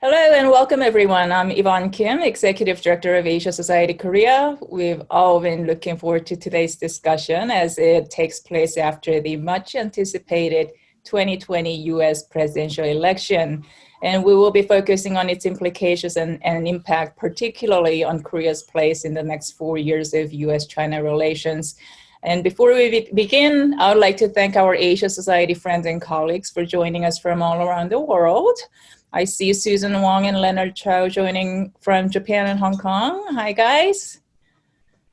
Hello and welcome everyone. I'm Jung-Ahn Kim, Executive Director of Asia Society Korea. We've all been looking forward to today's discussion as it takes place after the much anticipated 2020 U.S. presidential election. And we will be focusing on its implications and impact, particularly on Korea's place in the next 4 years of U.S. China relations. And before we begin, I would like to thank our Asia Society friends and colleagues for joining us from all around the world. I see Susan Wong and Leonard Chow joining from Japan and Hong Kong. Hi, guys.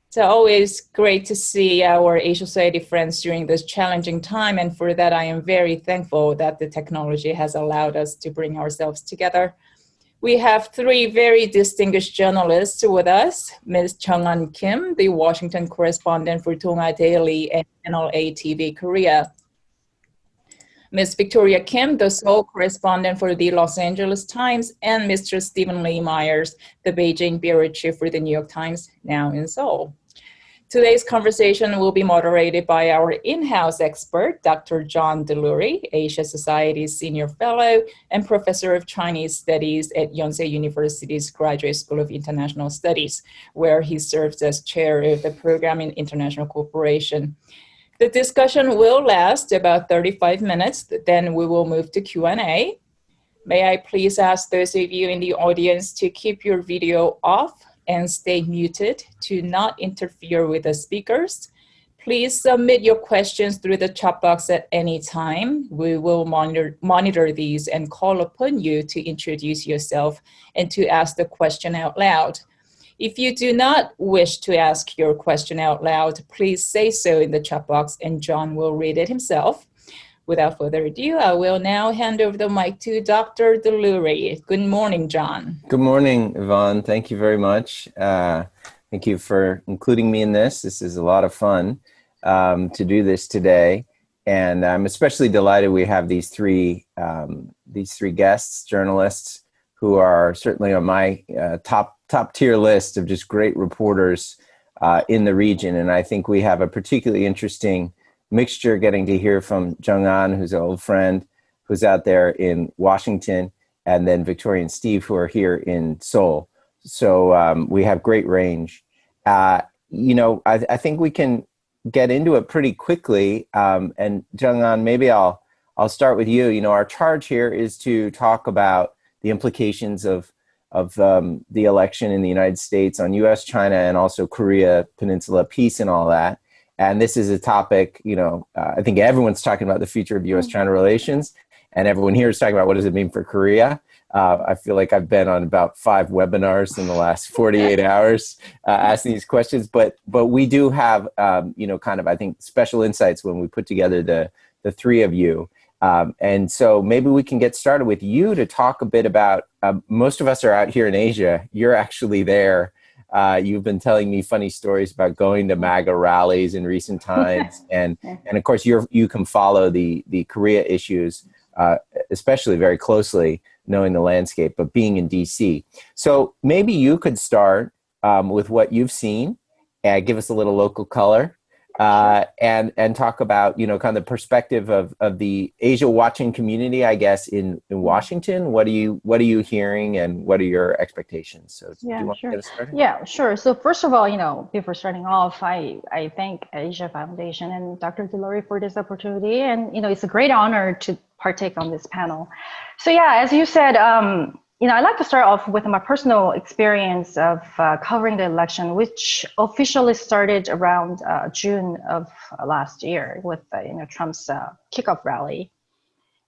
It's always great to see our Asia Society friends during this challenging time, and for that I am very thankful that the technology has allowed us to bring ourselves together. We have three very distinguished journalists with us: Ms. Jung-Ahn Kim, the Washington correspondent for DongA Daily and NLA TV Korea; Ms. Victoria Kim, the Seoul correspondent for the Los Angeles Times; and Mr. Stephen Lee Myers, the Beijing bureau chief for the New York Times, now in Seoul. Today's conversation will be moderated by our in-house expert, Dr. John Delury, Asia Society's Senior Fellow and Professor of Chinese Studies at Yonsei University's Graduate School of International Studies, where he serves as chair of the program in international cooperation. The discussion will last about 35 minutes, then we will move to Q&A. May I please ask those of you in the audience to keep your video off and stay muted to not interfere with the speakers. Please submit your questions through the chat box at any time. We will monitor these and call upon you to introduce yourself and to ask the question out loud. If you do not wish to ask your question out loud, please say so in the chat box and John will read it himself. Without further ado, I will now hand over the mic to Dr. Delury. Good morning, John. Good morning, Yvonne. Thank you very much. Thank you for including me in this. This is a lot of fun to do this today. And I'm especially delighted we have these three guests, journalists, who are certainly on my top tier list of just great reporters in the region. And I think we have a particularly interesting mixture, getting to hear from Jung-Ahn, who's an old friend, who's out there in Washington, and then Victoria and Steve, who are here in Seoul. So we have great range. I think we can get into it pretty quickly. And Jung-Ahn, maybe I'll start with you. You know, our charge here is to talk about the implications of the election in the United States on U.S. China and also Korea Peninsula peace and all that. And this is a topic, I think everyone's talking about the future of U.S. China relations, and everyone here is talking about what does it mean for Korea. I feel like I've been on about 5 webinars in the last 48 hours asking these questions, but we do have, I think special insights when we put together the three of you. And so maybe we can get started with you to talk a bit about, most of us are out here in Asia. You're actually there. You've been telling me funny stories about going to MAGA rallies in recent times. And of course, you can follow the Korea issues, especially very closely, knowing the landscape, but being in DC. So maybe you could start with what you've seen and give us a little local color. And talk about, kind of the perspective of the Asia watching community, I guess, in Washington. What are you hearing and what are your expectations? So do you want to get us started? Yeah, sure. So first of all, before starting off, I thank Asia Foundation and Dr. Delury for this opportunity. And, it's a great honor to partake on this panel. So yeah, as you said, I'd like to start off with my personal experience of covering the election, which officially started around June of last year with Trump's kickoff rally.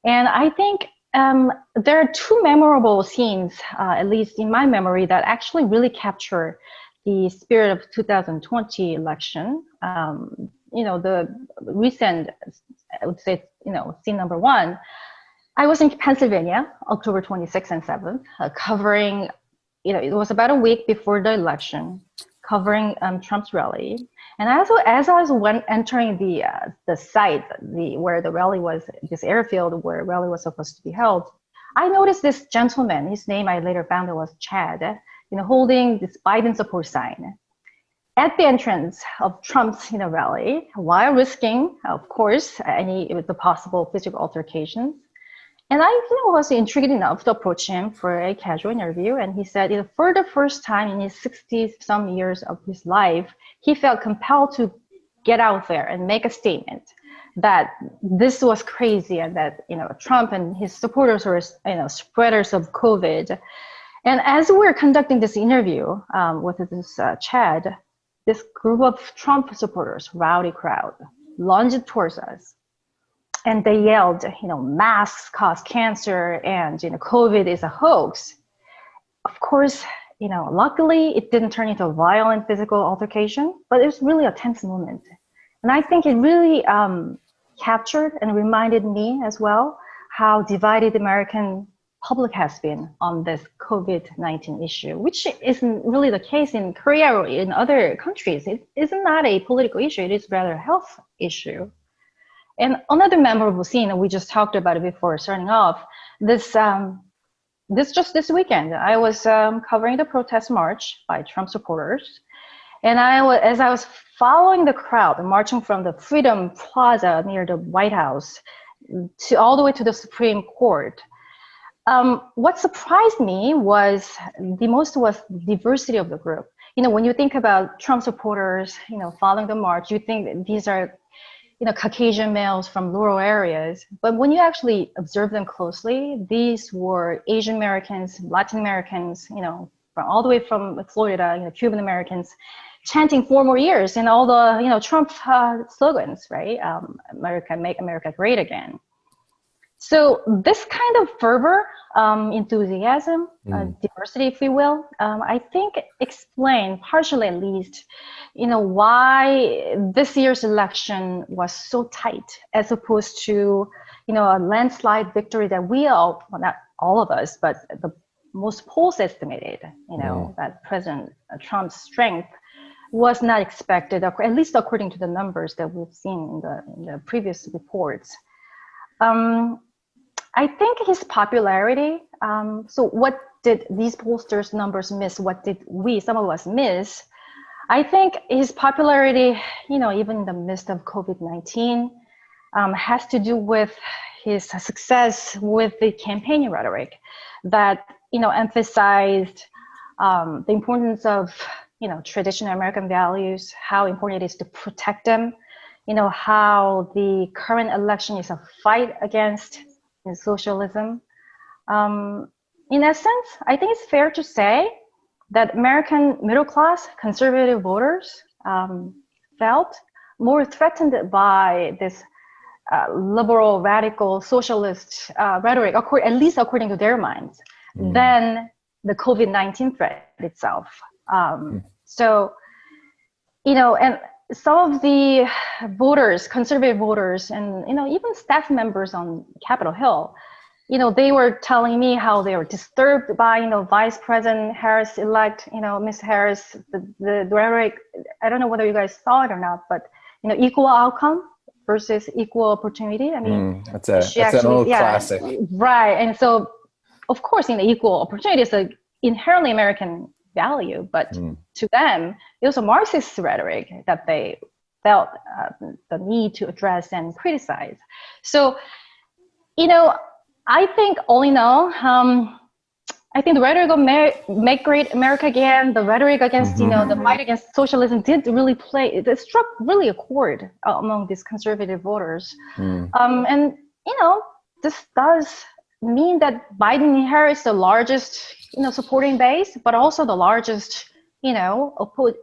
And I think there are 2 memorable scenes, at least in my memory, that actually really capture the spirit of 2020 election. The recent, I would say, scene number 1. I was in Pennsylvania, October 26th and 7th, covering, it was about a week before the election, covering Trump's rally. And as I was entering the site, where the rally was, this airfield where the rally was supposed to be held, I noticed this gentleman, his name I later found out was Chad, holding this Biden support sign at the entrance of Trump's rally, while risking, of course, the possible physical altercations. And I was intrigued enough to approach him for a casual interview. And he said, for the first time in his 60-some years of his life, he felt compelled to get out there and make a statement that this was crazy and that, Trump and his supporters were, spreaders of COVID. And as we were conducting this interview with this Chad, this group of Trump supporters, rowdy crowd, lunged towards us. And they yelled, masks cause cancer and, COVID is a hoax. Of course, luckily it didn't turn into a violent physical altercation, but it was really a tense moment. And I think it really captured and reminded me as well how divided the American public has been on this COVID-19 issue, which isn't really the case in Korea or in other countries. It is not a political issue, it is rather a health issue. And another memorable scene, we just talked about it before starting off, this this weekend, I was covering the protest march by Trump supporters. And as I was following the crowd marching from the Freedom Plaza near the White House to all the way to the Supreme Court, what surprised me was diversity of the group. When you think about Trump supporters, following the march, you think that these are Caucasian males from rural areas. But when you actually observe them closely, these were Asian Americans, Latin Americans, from all the way from Florida, Cuban Americans, chanting 4 more years and all the, Trump slogans, right? America, make America great again. So this kind of fervor, enthusiasm, diversity, if you will, I think explain partially at least, why this year's election was so tight as opposed to, a landslide victory that well, not all of us, but the most polls estimated, that President Trump's strength was not expected, at least according to the numbers that we've seen in the previous reports. I think his popularity, so what did these pollsters' numbers miss? What did some of us miss? I think his popularity, even in the midst of COVID-19, has to do with his success with the campaign rhetoric that, emphasized the importance of, traditional American values, how important it is to protect them, how the current election is a fight against socialism. In essence, I think it's fair to say that American middle class conservative voters felt more threatened by this liberal, radical, socialist rhetoric, at least according to their minds, than the COVID-19 threat itself. So, and some of the voters, conservative voters, and even staff members on Capitol Hill, they were telling me how they were disturbed by Vice President Harris-elect, Miss Harris, the rhetoric. I don't know whether you guys saw it or not, but equal outcome versus equal opportunity. I mean, that's an old classic, right? And so, of course, equal opportunity is an inherently American value, but to them, it was a Marxist rhetoric that they felt the need to address and criticize. So, I think all in all, I think the rhetoric of make great America again, the rhetoric against, the fight against socialism did really it struck really a chord among these conservative voters. And, this does mean that Biden inherits the largest, supporting base, but also the largest,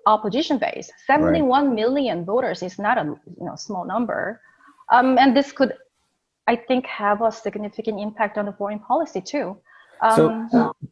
opposition base. 71 million voters is not a small number. And this could, I think, have a significant impact on the foreign policy too. So,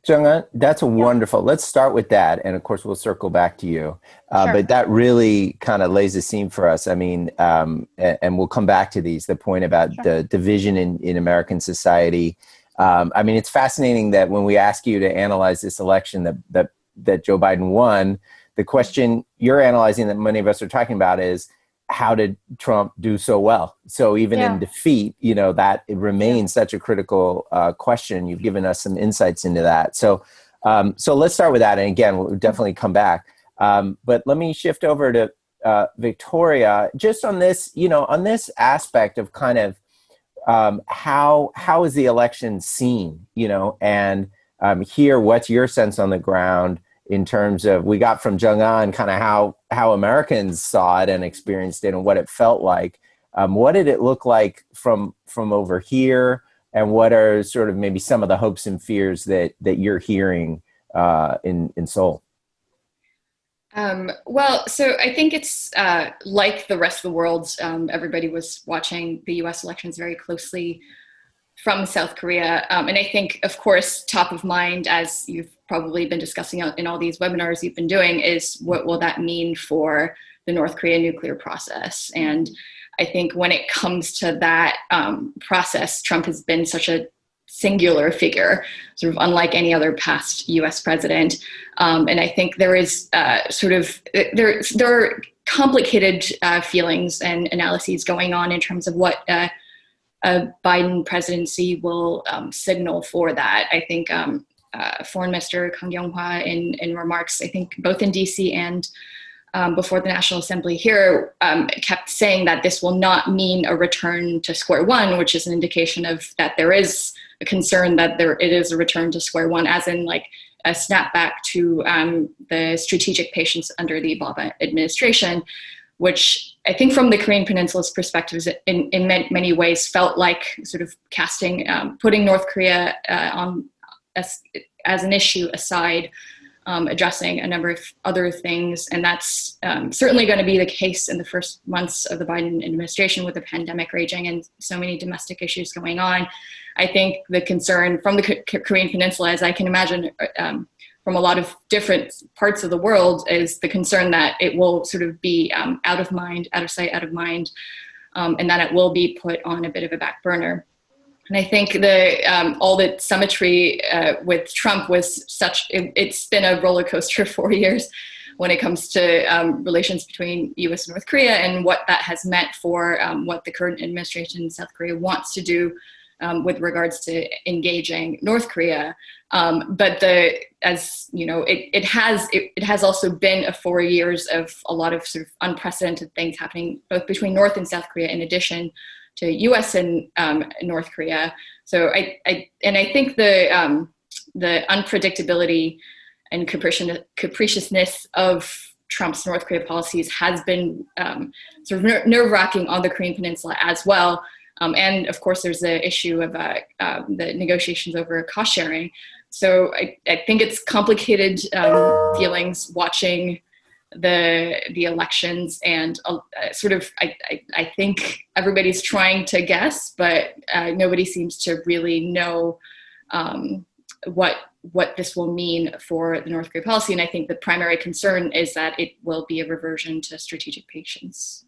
Jung-Ahn, that's wonderful. Let's start with that. And of course, we'll circle back to you. Sure. But that really kind of lays the scene for us. I mean, and we'll come back to the point about the division in American society. I mean, it's fascinating that when we ask you to analyze this election that Joe Biden won, the question you're analyzing that many of us are talking about is, how did Trump do so well? So even in defeat, that it remains such a critical question. You've given us some insights into that. So let's start with that. And again, we'll definitely come back. But let me shift over to Victoria, just on this, on this aspect of kind of how is the election seen? And here, what's your sense on the ground in terms of, we got from Jung-Ahn kind of how Americans saw it and experienced it and what it felt like. What did it look like from over here? And what are sort of maybe some of the hopes and fears that you're hearing in Seoul? Well, so I think it's like the rest of the world. Everybody was watching the U.S. elections very closely from South Korea. And I think, of course, top of mind, as you've probably been discussing in all these webinars you've been doing, is what will that mean for the North Korea nuclear process? And I think when it comes to that process, Trump has been such a singular figure, sort of unlike any other past U.S. president. And I think there is there are complicated feelings and analyses going on in terms of what a Biden presidency will signal for that. I think Foreign Minister Kang Kyung-hwa in remarks, I think both in DC and before the National Assembly here, kept saying that this will not mean a return to square one, which is an indication of that there is a concern that it is a return to square one, as in like a snapback to the strategic patience under the Obama administration, which I think from the Korean Peninsula's perspective in many ways felt like sort of putting North Korea on as an issue aside, addressing a number of other things. And that's certainly going to be the case in the first months of the Biden administration with the pandemic raging and so many domestic issues going on. I think the concern from the Korean Peninsula, as I can imagine from a lot of different parts of the world, is the concern that it will sort of be out of mind, out of sight, out of mind, and that it will be put on a bit of a back burner. And I think all the symmetry with Trump was it's been a roller coaster 4 years when it comes to relations between U.S. and North Korea, and what that has meant for what the current administration in South Korea wants to do with regards to engaging North Korea. But as you know, it has also been 4 years of a lot of sort of unprecedented things happening both between North and South Korea, in addition to U.S. and North Korea. So I think the unpredictability and capriciousness of Trump's North Korea policies has been sort of nerve-wracking on the Korean Peninsula as well. And of course, there's the issue of the negotiations over cost sharing. So I think it's complicated feelings watching the elections, and sort of I think everybody's trying to guess, but nobody seems to really know what this will mean for the North Korea policy. And I think the primary concern is that it will be a reversion to strategic patience.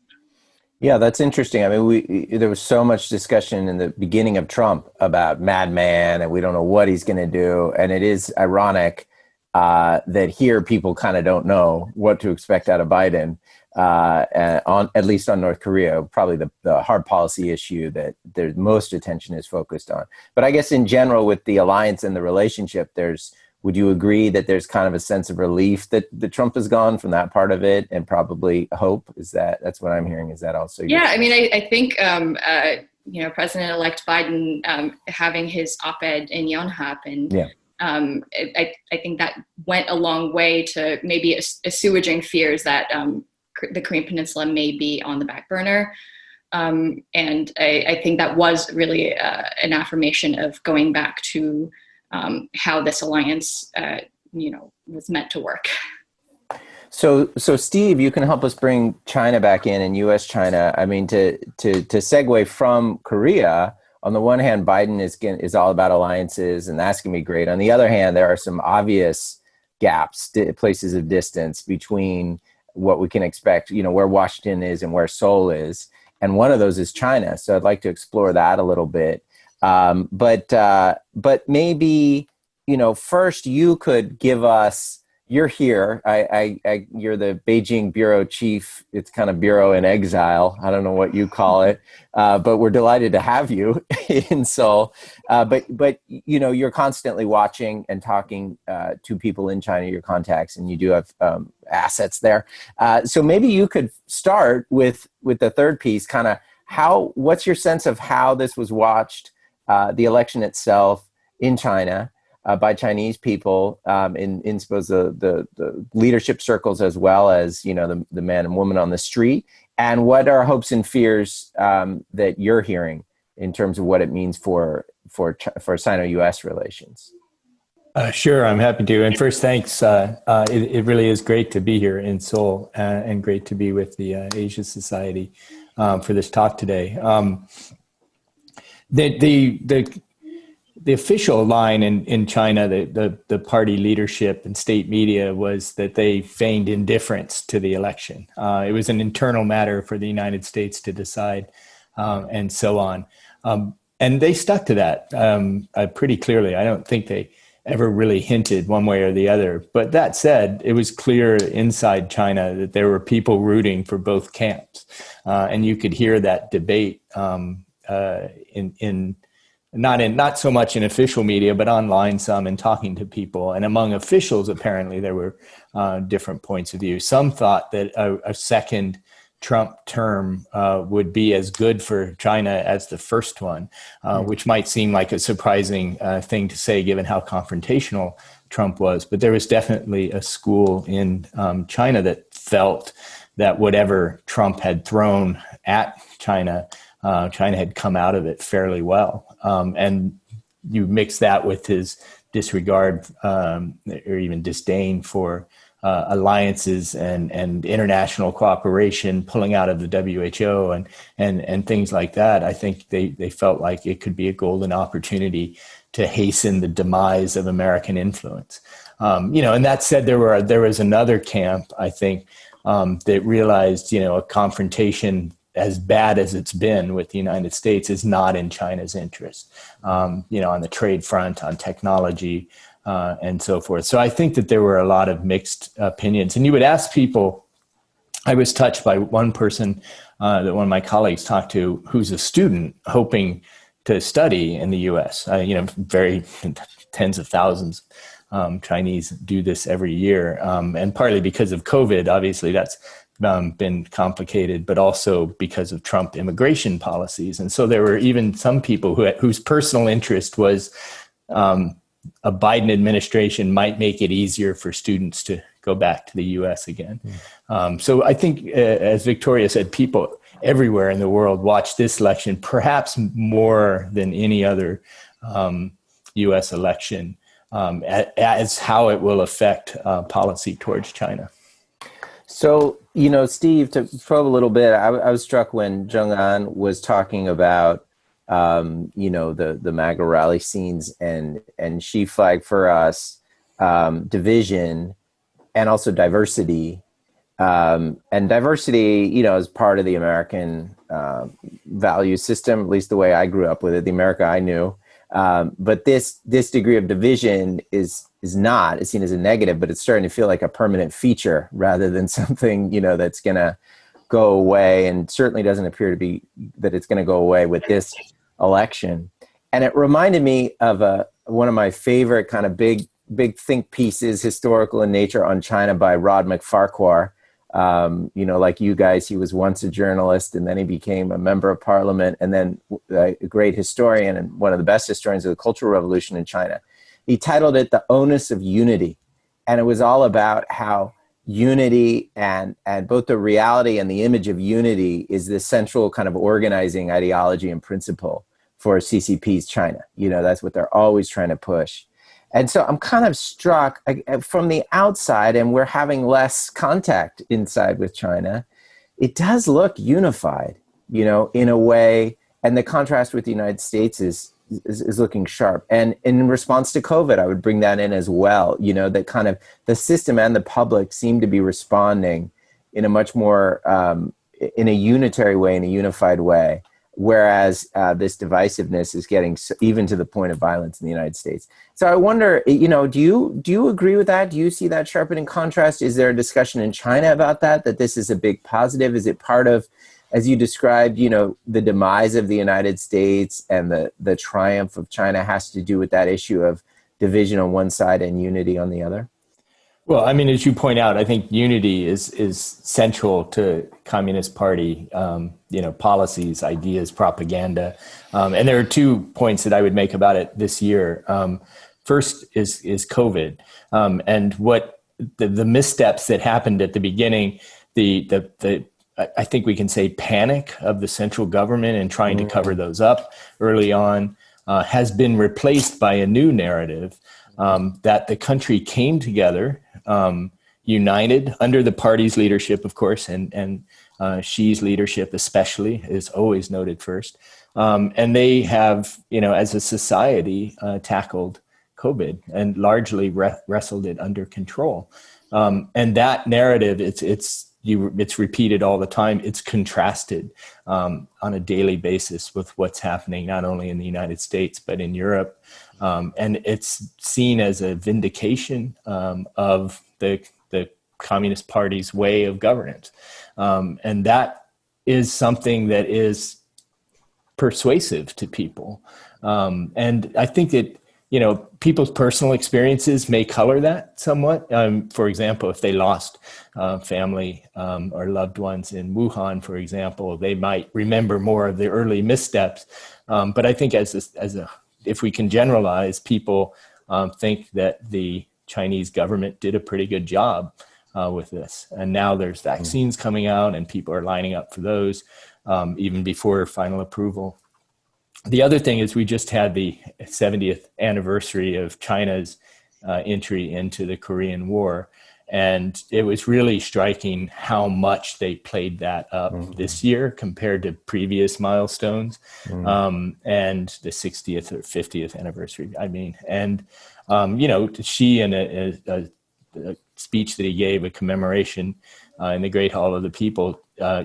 Yeah, that's interesting. I mean, there was so much discussion in the beginning of Trump about madman, and we don't know what he's going to do. And it is ironic that here people kind of don't know what to expect out of Biden, at least on North Korea, probably the hard policy issue that there's most attention is focused on. But I guess in general, with the alliance and the relationship, would you agree that there's kind of a sense of relief that Trump is gone from that part of it, and probably hope? That's what I'm hearing. Is that also? Yeah, I mean, I think President-elect Biden having his op-ed in Yonhap, and yeah. I think that went a long way to maybe assuaging fears that the Korean Peninsula may be on the back burner. And I think that was really an affirmation of going back to how this alliance, was meant to work. So Steve, you can help us bring China back in and U.S. China. I mean, to segue from Korea, on the one hand, Biden is all about alliances, and that's going to be great. On the other hand, there are some obvious gaps, places of distance between what we can expect, where Washington is and where Seoul is. And one of those is China. So I'd like to explore that a little bit. But maybe, first you could give us, you're here, you're the Beijing bureau chief. It's kind of bureau in exile. I don't know what you call it, but we're delighted to have you in Seoul. But you're constantly watching and talking to people in China, your contacts, and you do have assets there. So maybe you could start with the third piece, kind of what's your sense of how this was watched, the election itself in China, by Chinese people, in suppose the leadership circles, as well as, the man and woman on the street? And what are hopes and fears that you're hearing in terms of what it means for Sino-U.S. relations? Sure, I'm happy to. And first, thanks. It really is great to be here in Seoul, and great to be with the Asia Society for this talk today. The official line in China, the party leadership and state media, was that they feigned indifference to the election. It was an internal matter for the United States to decide, and so on. And they stuck to that pretty clearly. I don't think they ever really hinted one way or the other. But that said, it was clear inside China that there were people rooting for both camps. And you could hear that debate not so much in official media, but online some, and talking to people. And among officials, apparently, there were different points of view. Some thought that a second Trump term would be as good for China as the first one, which might seem like a surprising thing to say given how confrontational Trump was. But there was definitely a school in China that felt that whatever Trump had thrown at China, China had come out of it fairly well. And you mix that with his disregard or even disdain for alliances and international cooperation, pulling out of the WHO and things like that. I think they felt like it could be a golden opportunity to hasten the demise of American influence. And that said, there was another camp, I think, that realized, a confrontation as bad as it's been with the United States is not in China's interest, on the trade front, on technology, and so forth. So I think that there were a lot of mixed opinions. And you would ask people, I was touched by one person that one of my colleagues talked to, who's a student hoping to study in the U.S. Very tens of thousands Chinese do this every year. And partly because of COVID, obviously that's been complicated, but also because of Trump immigration policies. And so there were even some people whose personal interest was a Biden administration might make it easier for students to go back to the U.S. again. So I think, as Victoria said, people everywhere in the world watch this election, perhaps more than any other U.S. election, as how it will affect policy towards China. So, Steve, to probe a little bit, I was struck when Jung-Ahn was talking about, the MAGA rally scenes, and she flagged for us division and also diversity. And diversity, is part of the American value system, at least the way I grew up with it, the America I knew. But this degree of division is not, it's seen as a negative, but it's starting to feel like a permanent feature rather than something, that's going to go away, and certainly doesn't appear to be that it's going to go away with this election. And it reminded me of one of my favorite kind of big think pieces, historical in nature, on China by Rod McFarquhar. Like you guys, he was once a journalist, and then he became a member of parliament, and then a great historian and one of the best historians of the Cultural Revolution in China. He titled it The Onus of Unity. And it was all about how unity and both the reality and the image of unity is the central kind of organizing ideology and principle for CCP's China. That's what they're always trying to push. And so I'm kind of struck from the outside, and we're having less contact inside with China. It does look unified, in a way. And the contrast with the United States is looking sharp. And in response to COVID, I would bring that in as well. That kind of the system and the public seem to be responding in a much more, in a unitary way, in a unified way. Whereas this divisiveness is getting even to the point of violence in the United States. So I wonder, do you agree with that? Do you see that sharpening contrast? Is there a discussion in China about that this is a big positive? Is it part of, as you described, the demise of the United States and the triumph of China has to do with that issue of division on one side and unity on the other? Well, I mean, as you point out, I think unity is central to Communist Party, policies, ideas, propaganda, and there are 2 points that I would make about it this year. First is COVID, and what the missteps that happened at the beginning, the I think we can say panic of the central government and trying to cover those up early on has been replaced by a new narrative that the country came together, united under the party's leadership, of course, and Xi's leadership especially is always noted first. And they have, as a society, tackled COVID and largely wrestled it under control. And that narrative, it's repeated all the time. It's contrasted on a daily basis with what's happening not only in the United States but in Europe, and it's seen as a vindication of the Communist Party's way of governance, and that is something that is persuasive to people, and I think that people's personal experiences may color that somewhat. For example, if they lost family or loved ones in Wuhan, for example, they might remember more of the early missteps. But I think if we can generalize, people think that the Chinese government did a pretty good job with this. And now there's vaccines coming out and people are lining up for those even before final approval. The other thing is we just had the 70th anniversary of China's entry into the Korean War. And it was really striking how much they played that up this year compared to previous milestones and the 60th or 50th anniversary, I mean. And, Xi in a speech that he gave, a commemoration in the Great Hall of the People,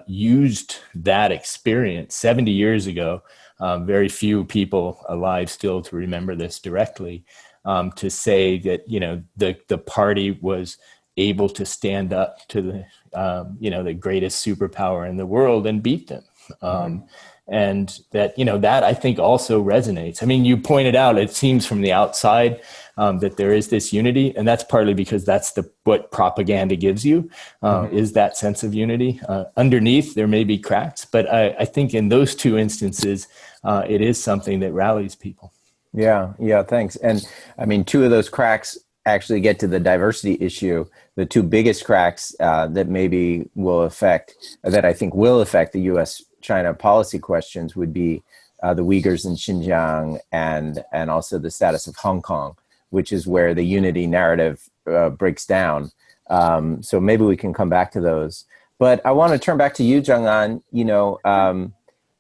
used that experience 70 years ago. Very few people alive still to remember this directly, to say that, the party was able to stand up to the greatest superpower in the world and beat them. And that, that I think also resonates. I mean, you pointed out, it seems from the outside that there is this unity, and that's partly because that's what propaganda gives you, is that sense of unity. Underneath, there may be cracks, but I think in those 2 instances, it is something that rallies people. Yeah, thanks. And I mean, 2 of those cracks actually get to the diversity issue. The 2 biggest cracks that maybe that I think will affect the U.S. China policy questions would be the Uyghurs in Xinjiang and also the status of Hong Kong, which is where the unity narrative breaks down. So maybe we can come back to those. But I want to turn back to you, Jung-Ahn.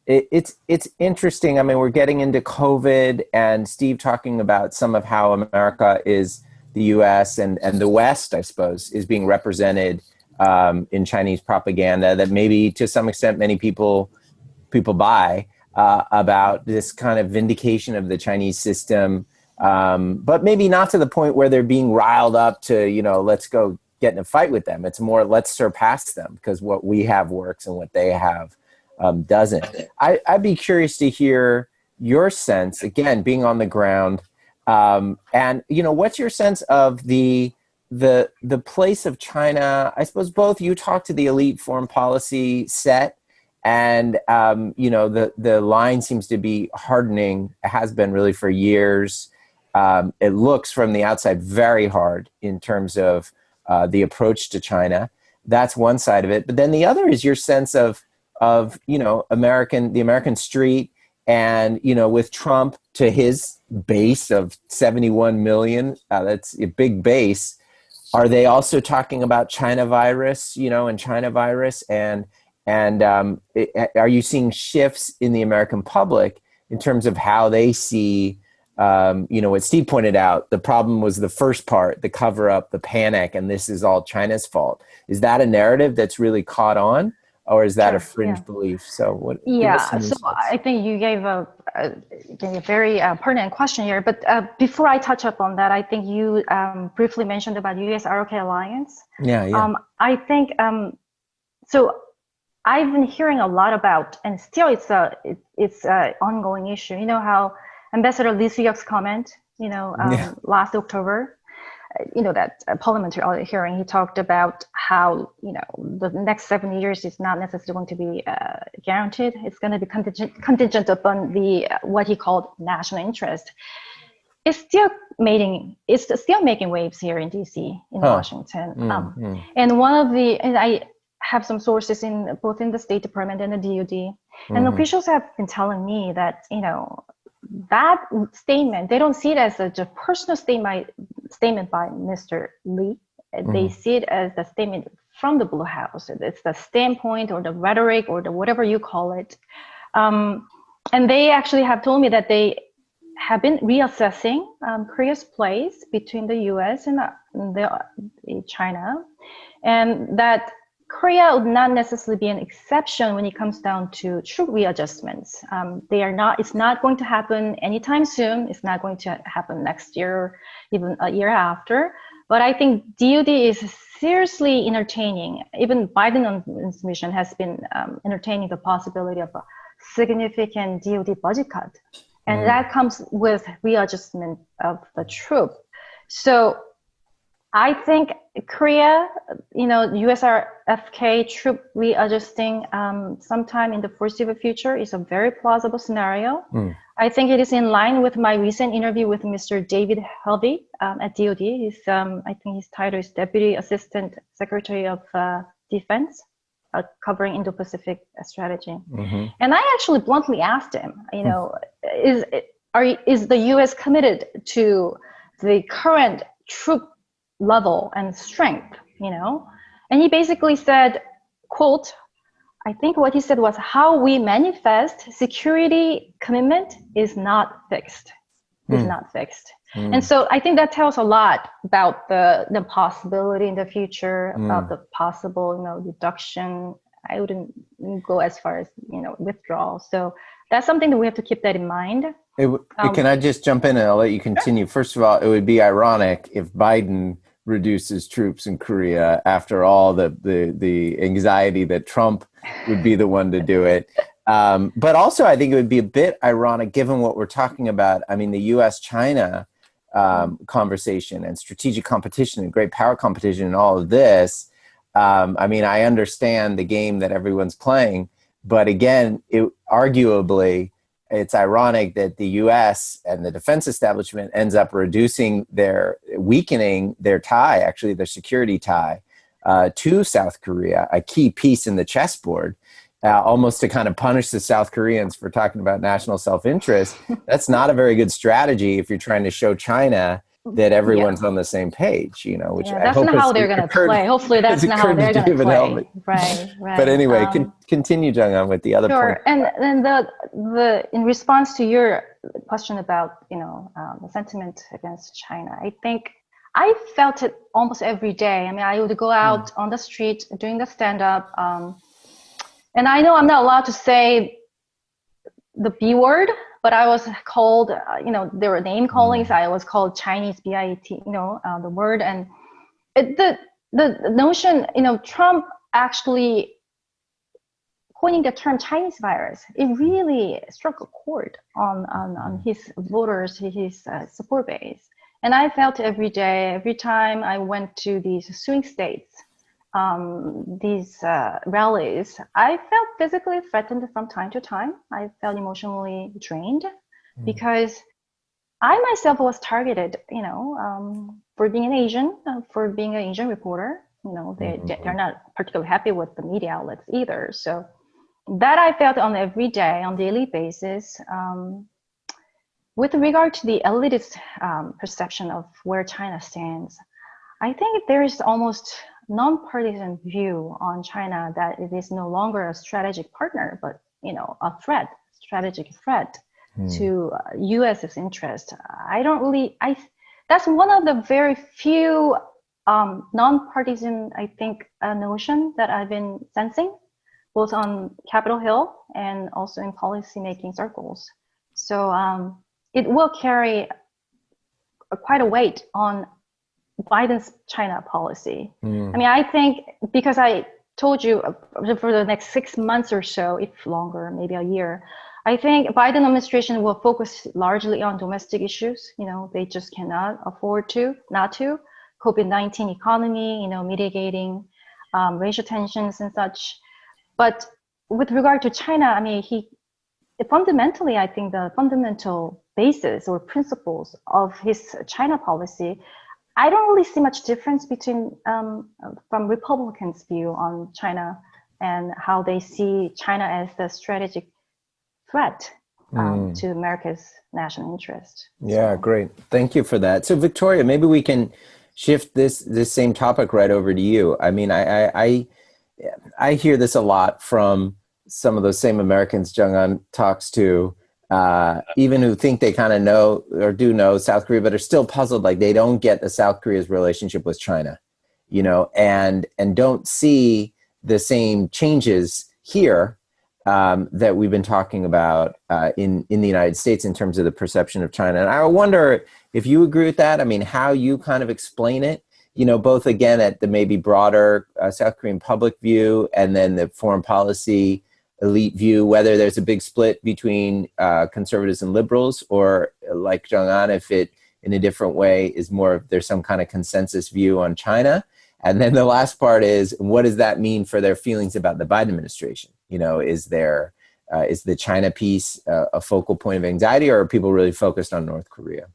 It's interesting. I mean, we're getting into COVID, and Steve talking about some of how America is the U.S. and the West, I suppose, is being represented in Chinese propaganda that maybe to some extent many people buy about this kind of vindication of the Chinese system, but maybe not to the point where they're being riled up to, let's go get in a fight with them. It's more, let's surpass them because what we have works and what they have doesn't. I'd be curious to hear your sense, again, being on the ground, and what's your sense of the place of China? I suppose both you talk to the elite foreign policy set, and the line seems to be hardening. It has been really for years. It looks from the outside very hard in terms of the approach to China. That's one side of it, but then the other is your sense of the American street, and with Trump to his base of 71 million, that's a big base. Are they also talking about China virus, and China virus, and are you seeing shifts in the American public in terms of how they see, what Steve pointed out, the problem was the first part, the cover up, the panic, and this is all China's fault. Is that a narrative that's really caught on? Or is that a fringe belief? So what? So I think you gave a very pertinent question here. But before I touch up on that, I think you briefly mentioned about U.S. ROK alliance. Yeah. I think so. I've been hearing a lot about, and still it's a ongoing issue. You know how Ambassador Lee Soo-hyuk's comment, last October. that parliamentary hearing, he talked about how, the next 7 years is not necessarily going to be guaranteed. It's going to be contingent upon what he called national interest. It's still making waves here in DC, in Washington. And I have some sources both in the State Department and the DoD, and officials have been telling me that, that statement, they don't see it as a personal statement by Mr. Lee. They see it as a statement from the Blue House. It's the standpoint or the rhetoric or the whatever you call it. And they actually have told me that they have been reassessing Korea's place between the U.S. and China, and that Korea would not necessarily be an exception when it comes down to troop readjustments. It's not going to happen anytime soon. It's not going to happen next year or even a year after. But I think DoD is seriously entertaining, even Biden administration has been entertaining the possibility of a significant DoD budget cut. And that comes with readjustment of the troop. So I think Korea, USRFK troop readjusting sometime in the foreseeable future is a very plausible scenario. I think it is in line with my recent interview with Mr. David Helvey at DoD. I think his title is Deputy Assistant Secretary of Defense, covering Indo-Pacific strategy. And I actually bluntly asked him, is the U.S. committed to the current troop level and strength, And he basically said, quote, I think what he said was, how we manifest security commitment is not fixed. And so I think that tells a lot about the possibility in the future, about the possible, reduction. I wouldn't go as far as, withdrawal. So that's something that we have to keep that in mind. Can I just jump in and I'll let you continue? First of all, it would be ironic if Biden reduces troops in Korea after all the anxiety that Trump would be the one to do it. But also, I think it would be a bit ironic given what we're talking about. I mean, the U.S. China conversation and strategic competition and great power competition and all of this. I understand the game that everyone's playing, but again, arguably, it's ironic that the U.S. and the defense establishment ends up weakening their tie, actually their security tie, to South Korea, a key piece in the chessboard, almost to kind of punish the South Koreans for talking about national self-interest. That's not a very good strategy if you're trying to show China that everyone's on the same page, which that's not how they're going to play. Hopefully that's not how they're going to play. Right. But anyway, continue, Jung-Ahn, with the other point. And then in response to your question about, the sentiment against China, I think I felt it almost every day. I would go out on the street doing the stand-up, and I know I'm not allowed to say the B word, but I was called, there were name callings. I was called Chinese BIT, the word. And the notion, Trump actually coining the term Chinese virus, it really struck a chord on his voters, his support base. And I felt every day, every time I went to these swing states, these rallies, I felt physically threatened from time to time. I felt emotionally drained because I myself was targeted, for being an Asian, for being an Asian reporter. They're not particularly happy with the media outlets either. So that I felt on every day, on daily basis. With regard to the elitist perception of where China stands, I think there is almost nonpartisan view on China that it is no longer a strategic partner, but a strategic threat to U.S.'s interest. That's one of the very few nonpartisan, I think, notion that I've been sensing, both on Capitol Hill and also in policymaking circles. So it will carry quite a weight on Biden's China policy. I think, because I told you for the next 6 months or so, if longer, maybe a year, I think Biden administration will focus largely on domestic issues. They just cannot afford not to. COVID-19 economy, mitigating racial tensions and such. But with regard to China, I mean, fundamentally, I think the fundamental basis or principles of his China policy, I don't really see much difference between from Republicans' view on China and how they see China as the strategic threat to America's national interest. Yeah, great. Thank you for that. So Victoria, maybe we can shift this same topic right over to you. I mean, I hear this a lot from some of those same Americans Jung-Ahn talks to, even who think they kind of know or do know South Korea, but are still puzzled, like they don't get the South Korea's relationship with China, and don't see the same changes here that we've been talking about in the United States in terms of the perception of China. And I wonder if you agree with that. I mean, how you kind of explain it, both again at the maybe broader South Korean public view and then the foreign policy elite view, whether there's a big split between conservatives and liberals, or like Jung-Ahn, if it in a different way is more, there's some kind of consensus view on China. And then the last part is, what does that mean for their feelings about the Biden administration? Is the China piece a focal point of anxiety, or are people really focused on North Korea?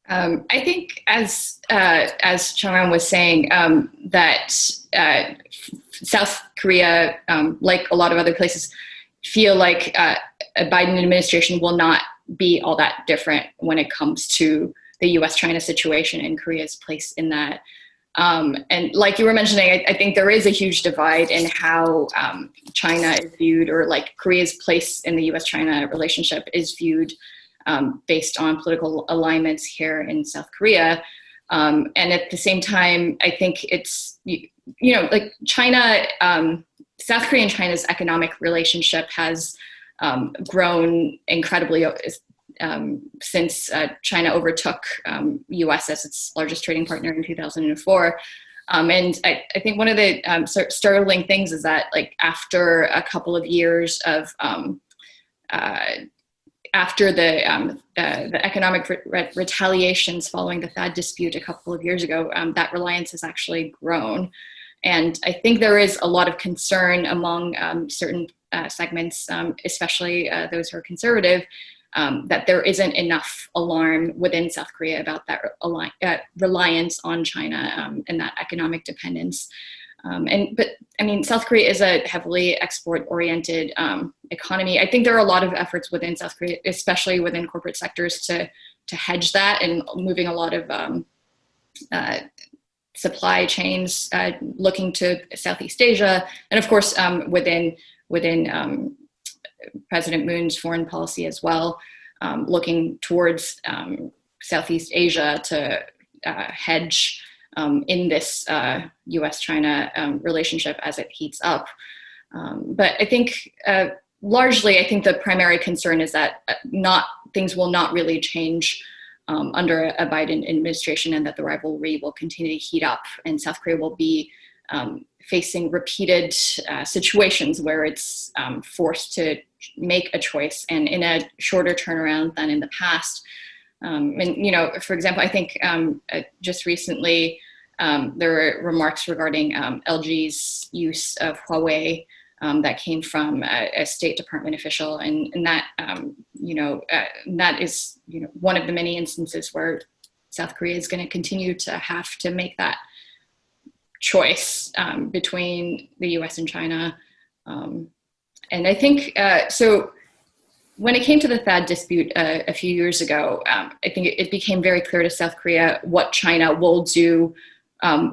I think, as Jung-Ahn was saying, that South Korea, like a lot of other places, feel like a Biden administration will not be all that different when it comes to the U.S. China situation and Korea's place in that. And like you were mentioning, I think there is a huge divide in how China is viewed, or like Korea's place in the U.S. China relationship is viewed based on political alignments here in South Korea. And at the same time, I think it's, like China, South Korea and China's economic relationship has grown incredibly since China overtook U.S. as its largest trading partner in 2004. And I think one of the startling things is that, like, after a couple of years of after the economic retaliations following the THAAD dispute a couple of years ago, that reliance has actually grown. And I think there is a lot of concern among certain segments, especially those who are conservative, that there isn't enough alarm within South Korea about that reliance on China and that economic dependence. But I mean, South Korea is a heavily export-oriented economy. I think there are a lot of efforts within South Korea, especially within corporate sectors, to hedge that, and moving a lot of supply chains, looking to Southeast Asia, and of course within President Moon's foreign policy as well, looking towards Southeast Asia to hedge in this U.S.-China relationship as it heats up. But I think largely, I think the primary concern is that things will not really change under a Biden administration, and that the rivalry will continue to heat up, and South Korea will be facing repeated situations where it's forced to make a choice, and in a shorter turnaround than in the past. And, for example, I think just recently there were remarks regarding LG's use of Huawei that came from a State Department official, and that, that is, one of the many instances where South Korea is going to continue to have to make that choice between the U.S. and China. And I think, so when it came to the THAAD dispute a few years ago, I think it became very clear to South Korea what China will do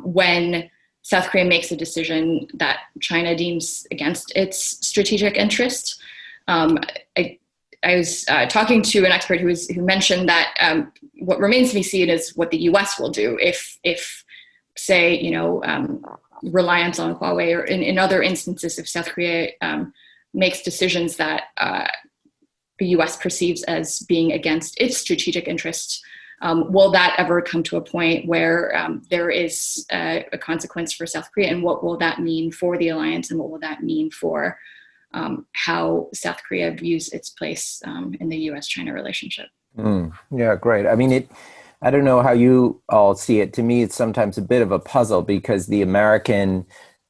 when South Korea makes a decision that China deems against its strategic interest. I was talking to an expert who mentioned that what remains to be seen is what the U.S. will do if say, reliance on Huawei, or in other instances, if South Korea makes decisions that the U.S. perceives as being against its strategic interests, will that ever come to a point where there is a consequence for South Korea, and what will that mean for the alliance, and what will that mean for how South Korea views its place in the U.S.-China relationship? Yeah, great. I mean, I don't know how you all see it. To me, it's sometimes a bit of a puzzle because the American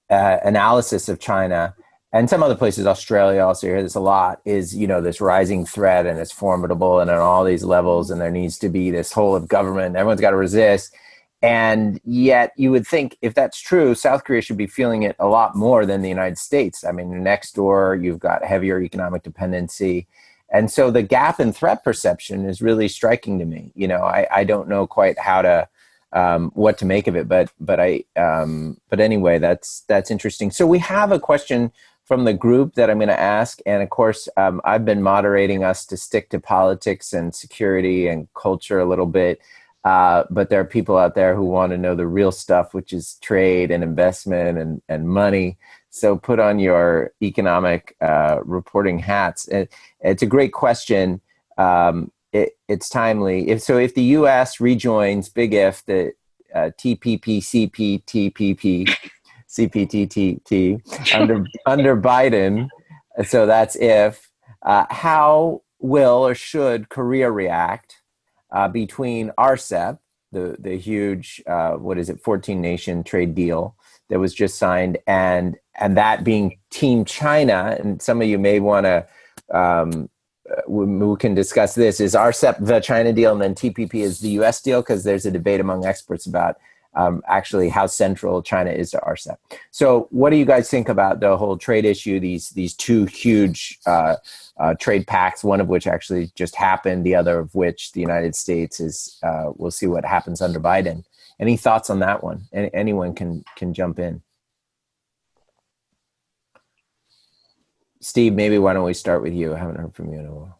analysis of China and some other places, Australia, also hear this a lot, is, this rising threat and it's formidable and on all these levels, and there needs to be this whole of government. Everyone's got to resist. And yet you would think if that's true, South Korea should be feeling it a lot more than the United States. I mean, next door, you've got heavier economic dependency. And so the gap in threat perception is really striking to me. I don't know quite how to, what to make of it, but anyway, that's interesting. So we have a question from the group that I'm going to ask. And of course, I've been moderating us to stick to politics and security and culture a little bit. But there are people out there who want to know the real stuff, which is trade and investment and money. So put on your economic reporting hats. It's a great question. It's timely. If the U.S. rejoins, big if, the TPP, CPTPP, CPTPP under Biden, so that's if, how will or should Korea react between RCEP, the huge, 14-nation trade deal that was just signed, and that being Team China, and some of you may want to, we can discuss this, is RCEP the China deal and then TPP is the US deal? Because there's a debate among experts about actually how central China is to RCEP. So what do you guys think about the whole trade issue, these two huge trade pacts, one of which actually just happened, the other of which the United States is, we'll see what happens under Biden. Any thoughts on that one? Anyone can jump in. Steve, maybe why don't we start with you? I haven't heard from you in a while.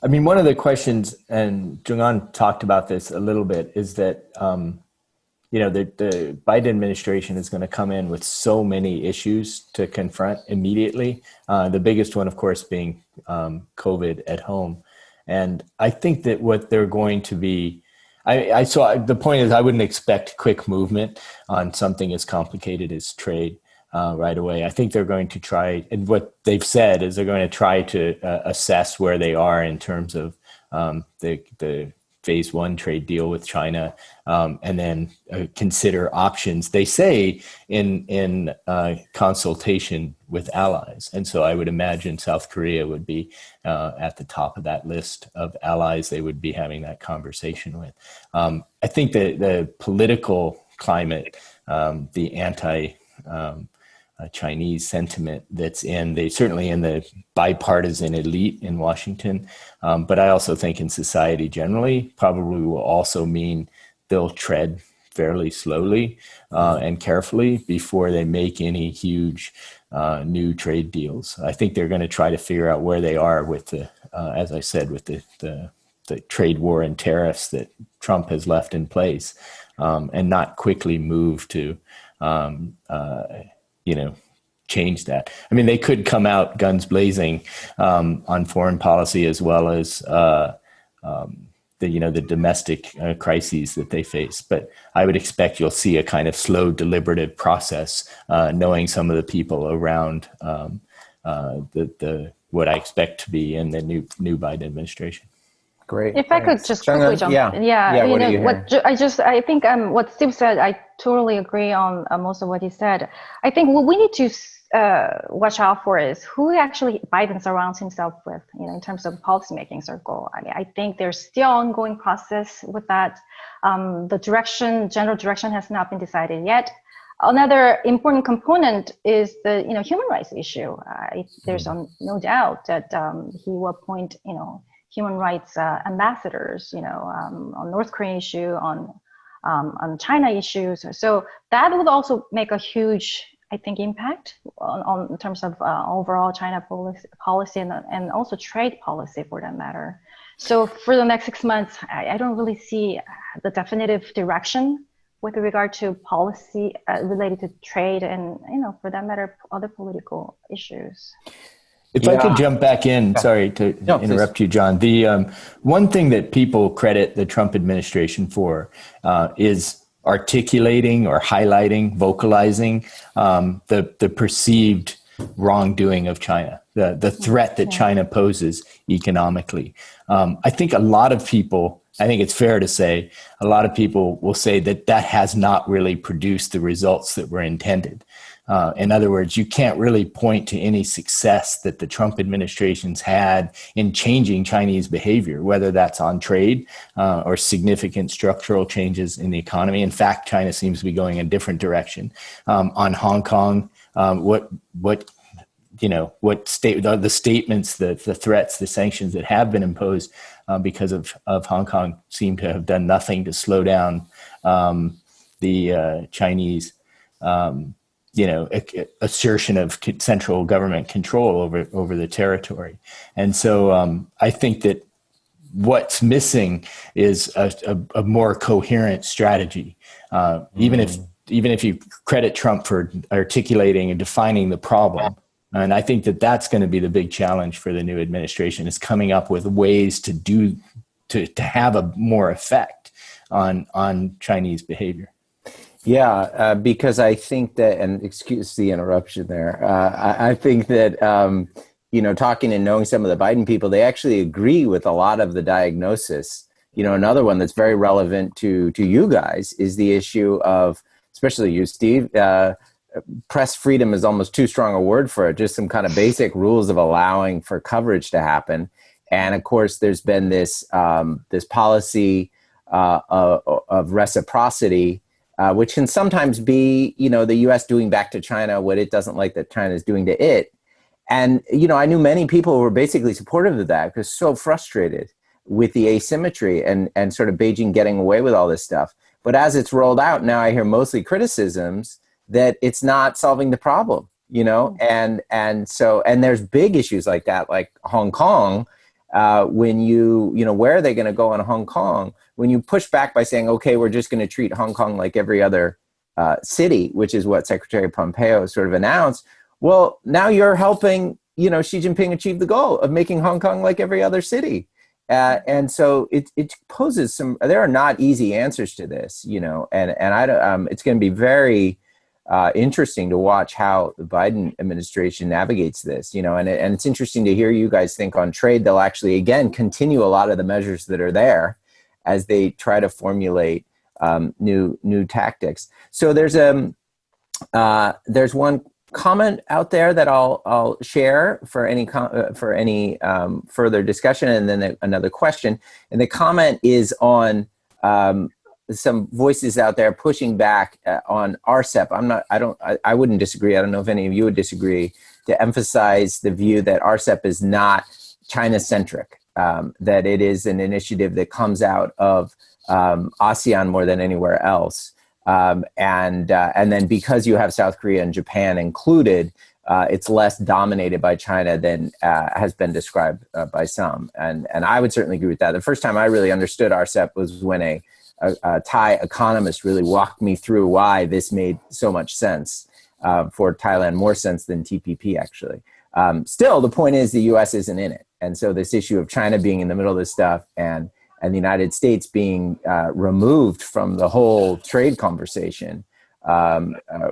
I mean, one of the questions, and Jung-Ahn talked about this a little bit, is that, the Biden administration is going to come in with so many issues to confront immediately. The biggest one, of course, being COVID at home. And I think that what they're going to be, the point is I wouldn't expect quick movement on something as complicated as trade. Right away. I think they're going to try, and what they've said is they're going to try to assess where they are in terms of the phase one trade deal with China, and then consider options. They say in consultation with allies, and so I would imagine South Korea would be at the top of that list of allies they would be having that conversation with. I think the political climate, the anti Chinese sentiment that's certainly in the bipartisan elite in Washington. But I also think in society generally probably will also mean they'll tread fairly slowly and carefully before they make any huge new trade deals. I think they're going to try to figure out where they are with as I said, with the trade war and tariffs that Trump has left in place, and not quickly move to, change that. I mean, they could come out guns blazing on foreign policy as well as the domestic crises that they face. But I would expect you'll see a kind of slow, deliberative process, knowing some of the people around what I expect to be in the new Biden administration. Great. If I could just quickly jump in. I think what Steve said, I totally agree on most of what he said. I think what we need to watch out for is who actually Biden surrounds himself with, in terms of policymaking circle. I mean, I think there's still ongoing process with that. The general direction has not been decided yet. Another important component is the human rights issue. There's no doubt that he will appoint human rights ambassadors, on North Korean issue, on China issues. So that would also make a huge, I think, impact on in terms of overall China policy and also trade policy for that matter. So for the next 6 months, I don't really see the definitive direction with regard to policy related to trade and, for that matter, other political issues. If I could jump back in, sorry to interrupt you, John. The one thing that people credit the Trump administration for is articulating or highlighting, vocalizing the perceived wrongdoing of China. the threat that China poses economically. I think a lot of people, I think it's fair to say, a lot of people will say that that has not really produced the results that were intended. In other words, you can't really point to any success that the Trump administration's had in changing Chinese behavior, whether that's on trade or significant structural changes in the economy. In fact, China seems to be going a different direction. On Hong Kong, the statements, the threats, the sanctions that have been imposed because of Hong Kong seem to have done nothing to slow down the Chinese assertion of central government control over the territory. And so I think that what's missing is a more coherent strategy. Even if you credit Trump for articulating and defining the problem, and I think that that's going to be the big challenge for the new administration, is coming up with ways to have a more effect on Chinese behavior. Yeah, because I think that, and excuse the interruption there, I think that, talking and knowing some of the Biden people, they actually agree with a lot of the diagnosis. Another one that's very relevant to you guys is the issue of, especially you, Steve, press freedom is almost too strong a word for it, just some kind of basic rules of allowing for coverage to happen. And of course, there's been this policy of reciprocity, which can sometimes be, the U.S. doing back to China what it doesn't like that China is doing to it. And, I knew many people who were basically supportive of that because so frustrated with the asymmetry and sort of Beijing getting away with all this stuff. But as it's rolled out, now I hear mostly criticisms that it's not solving the problem, and there's big issues like that, like Hong Kong. When where are they going to go on Hong Kong? When you push back by saying, okay, we're just going to treat Hong Kong like every other city, which is what Secretary Pompeo sort of announced. Well, now you're helping, Xi Jinping achieve the goal of making Hong Kong like every other city. And so it poses there are not easy answers to this, and it's going to be very interesting to watch how the Biden administration navigates this, and it's interesting to hear you guys think on trade. They'll actually, again, continue a lot of the measures that are there as they try to formulate new tactics. So there's one comment out there that I'll share for any further discussion, and then another question. And the comment is on some voices out there pushing back on RCEP. I wouldn't disagree. I don't know if any of you would disagree, to emphasize the view that RCEP is not China-centric, that it is an initiative that comes out of ASEAN more than anywhere else. And then because you have South Korea and Japan included, it's less dominated by China than has been described by some. And I would certainly agree with that. The first time I really understood RCEP was when a Thai economist really walked me through why this made so much sense for Thailand, more sense than TPP, actually. Still, the point is the U.S. isn't in it. And so this issue of China being in the middle of this stuff and the United States being removed from the whole trade conversation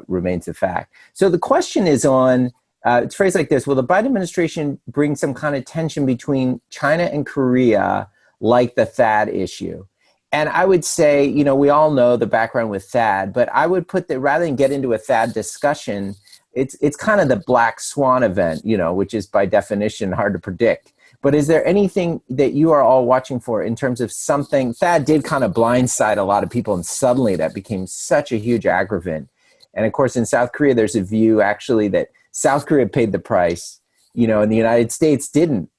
remains a fact. So the question is on, it's phrased like this: will the Biden administration bring some kind of tension between China and Korea, like the THAAD issue? And I would say, we all know the background with THAAD, but I would put that rather than get into a THAAD discussion, it's kind of the black swan event, which is by definition hard to predict. But is there anything that you are all watching for in terms of something? THAAD did kind of blindside a lot of people, and suddenly that became such a huge aggravant. And of course, in South Korea, there's a view actually that South Korea paid the price, and the United States didn't.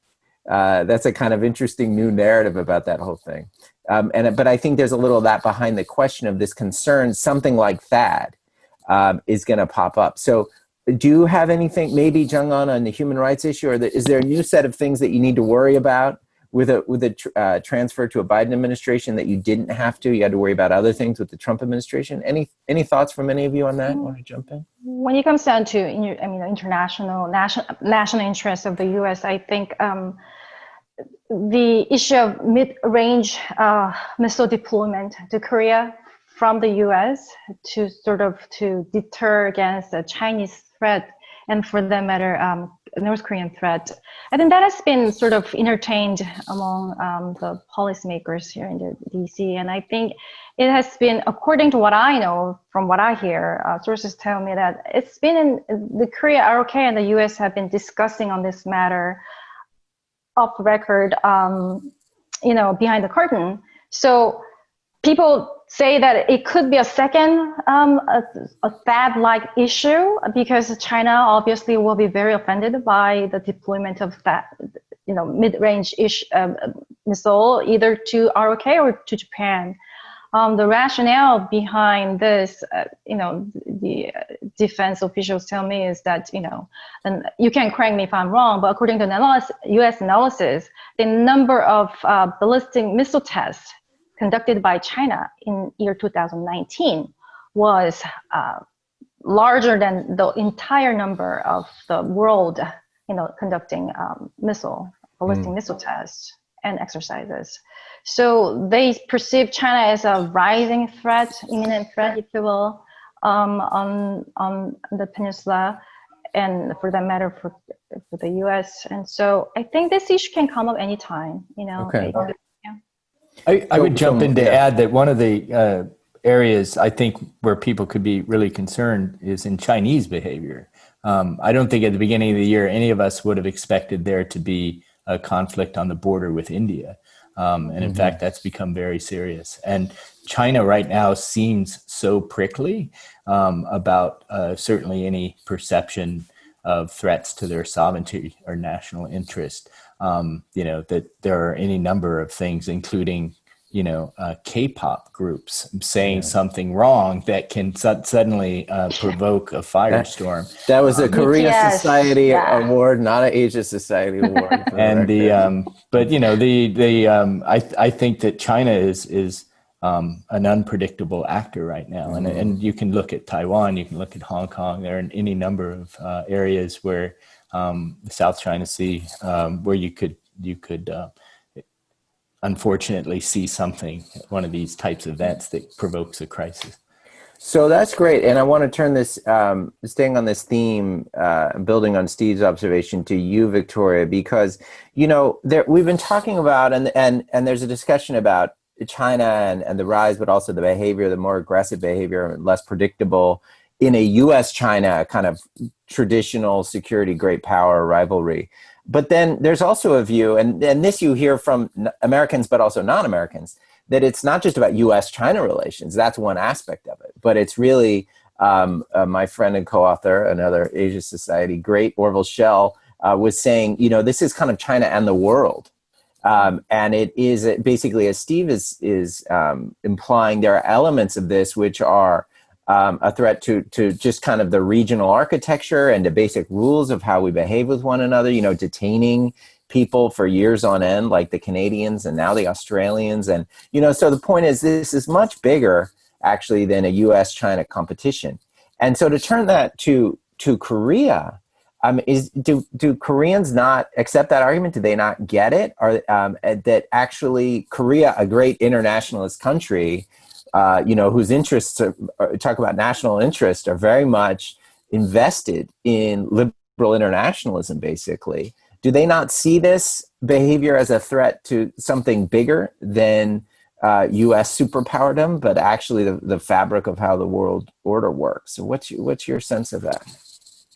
That's a kind of interesting new narrative about that whole thing. But I think there's a little of that behind the question of this concern. Something like THAAD is going to pop up. So do you have anything, maybe Jung-Ahn, on the human rights issue, or is there a new set of things that you need to worry about with a transfer to a Biden administration that you didn't have to? You had to worry about other things with the Trump administration. Any thoughts from any of you on that? Want to jump in? When it comes down to international national interests of the U.S., I think the issue of mid-range missile deployment to Korea from the U.S. to deter against the Chinese threat and for that matter, North Korean threat. I think that has been sort of entertained among the policymakers here in the DC, and I think it has been, according to what I know, from what I hear, sources tell me that it's been in the Korea, ROK, and the U.S. have been discussing on this matter off the record, behind the curtain. So people say that it could be a second a THAAD-like issue, because China obviously will be very offended by the deployment of that, mid-range missile either to ROK or to Japan. The rationale behind this, the defense officials tell me is that, and you can correct me if I'm wrong, but according to U.S. analysis, the number of ballistic missile tests conducted by China in year 2019 was larger than the entire number of the world, conducting ballistic missile tests and exercises. So they perceive China as a rising threat, imminent threat, if you will, on the peninsula, and for that matter, for the U.S. And so I think this issue can come up anytime, Okay. I would jump in to add that one of the areas I think where people could be really concerned is in Chinese behavior. I don't think at the beginning of the year any of us would have expected there to be a conflict on the border with India. And in fact, that's become very serious. And China right now seems so prickly about certainly any perception of threats to their sovereignty or national interest. That there are any number of things, including, K-pop groups saying something wrong that can suddenly provoke a firestorm. That was a Korea BTS, Society award, not an Asia Society award. And I think that China is an unpredictable actor right now. And you can look at Taiwan, you can look at Hong Kong. There are any number of areas where the South China Sea, where you could unfortunately see one of these types of events that provokes a crisis. So that's great. And I want to turn this, staying on this theme, building on Steve's observation, to you, Victoria, because, we've been talking about, and there's a discussion about China and the rise, but also the behavior, the more aggressive behavior, less predictable in a U.S. China kind of traditional security great power rivalry. But then there's also a view, and this you hear from Americans, but also non-Americans, that it's not just about U.S. China relations. That's one aspect of it. But it's really, my friend and co-author, another Asia Society great, Orville Schell, was saying, this is kind of China and the world. And it is basically, as Steve is implying, there are elements of this which are a threat to just kind of the regional architecture and the basic rules of how we behave with one another, detaining people for years on end, like the Canadians and now the Australians. And, so the point is, this is much bigger actually than a U.S.-China competition. And so to turn that to Korea, do Koreans not accept that argument? Do they not get it? Or that actually Korea, a great internationalist country, whose interests talk about national interest, are very much invested in liberal internationalism, basically. Do they not see this behavior as a threat to something bigger than U.S. superpowerdom, but actually the fabric of how the world order works? So what's your sense of that?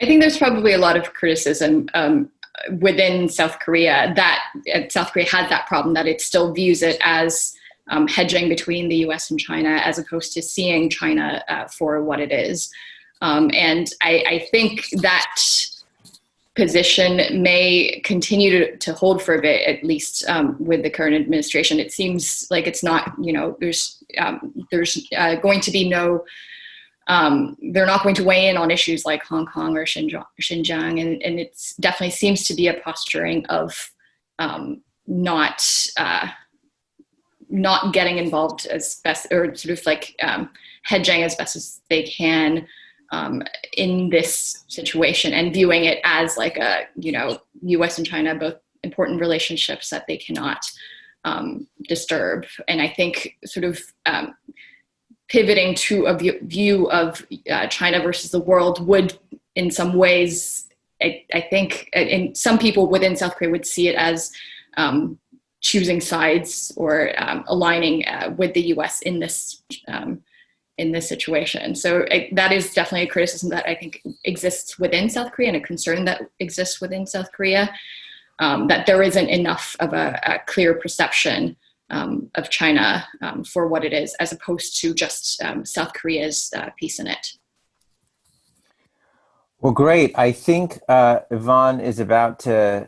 I think there's probably a lot of criticism within South Korea that South Korea had that problem, that it still views it as hedging between the U.S. and China, as opposed to seeing China for what it is. And I think that position may continue to hold for a bit, at least with the current administration. It seems like it's not, there's going to be no, they're not going to weigh in on issues like Hong Kong or Xinjiang. And it definitely seems to be a posturing of not getting involved as best, or sort of like hedging as best as they can in this situation, and viewing it as like a, U.S. and China, both important relationships that they cannot disturb. And I think sort of pivoting to a view of China versus the world would in some ways, I think in some people within South Korea would see it as choosing sides or aligning with the U.S. in this situation. So that is definitely a criticism that I think exists within South Korea, and a concern that exists within South Korea, that there isn't enough of a clear perception of China for what it is, as opposed to just South Korea's piece in it. Well, great. I think Yvonne is about to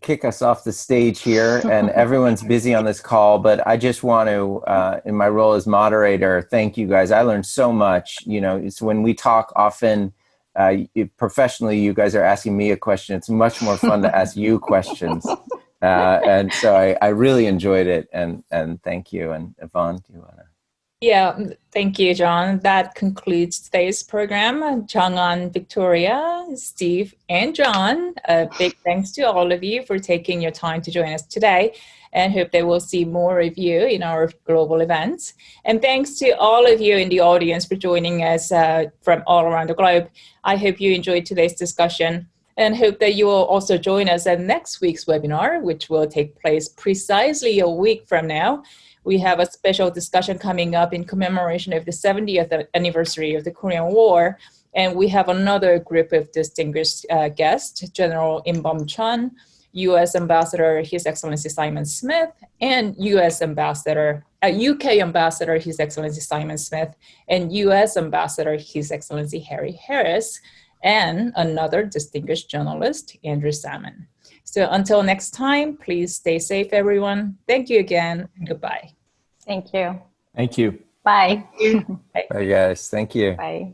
kick us off the stage here, and everyone's busy on this call, but I just want to, in my role as moderator, thank you guys. I learned so much. You know, it's when we talk often professionally, you guys are asking me a question. It's much more fun to ask you questions. And so I really enjoyed it, and thank you. And Yvonne, do you want to? Yeah, thank you, John. That concludes today's program. Jung-Ahn, Victoria, Steve, and John, a big thanks to all of you for taking your time to join us today, and hope that we'll see more of you in our global events. And thanks to all of you in the audience for joining us from all around the globe. I hope you enjoyed today's discussion, and hope that you will also join us at next week's webinar, which will take place precisely a week from now. We have a special discussion coming up in commemoration of the 70th anniversary of the Korean War. And we have another group of distinguished guests, General Im-Bum Chun, U.S. Ambassador His Excellency Simon Smith, and UK Ambassador His Excellency Simon Smith, and U.S. Ambassador His Excellency Harry Harris, and another distinguished journalist, Andrew Salmon. So until next time, please stay safe, everyone. Thank you again, and goodbye. Thank you. Thank you. Bye. Bye, guys. Thank you. Bye.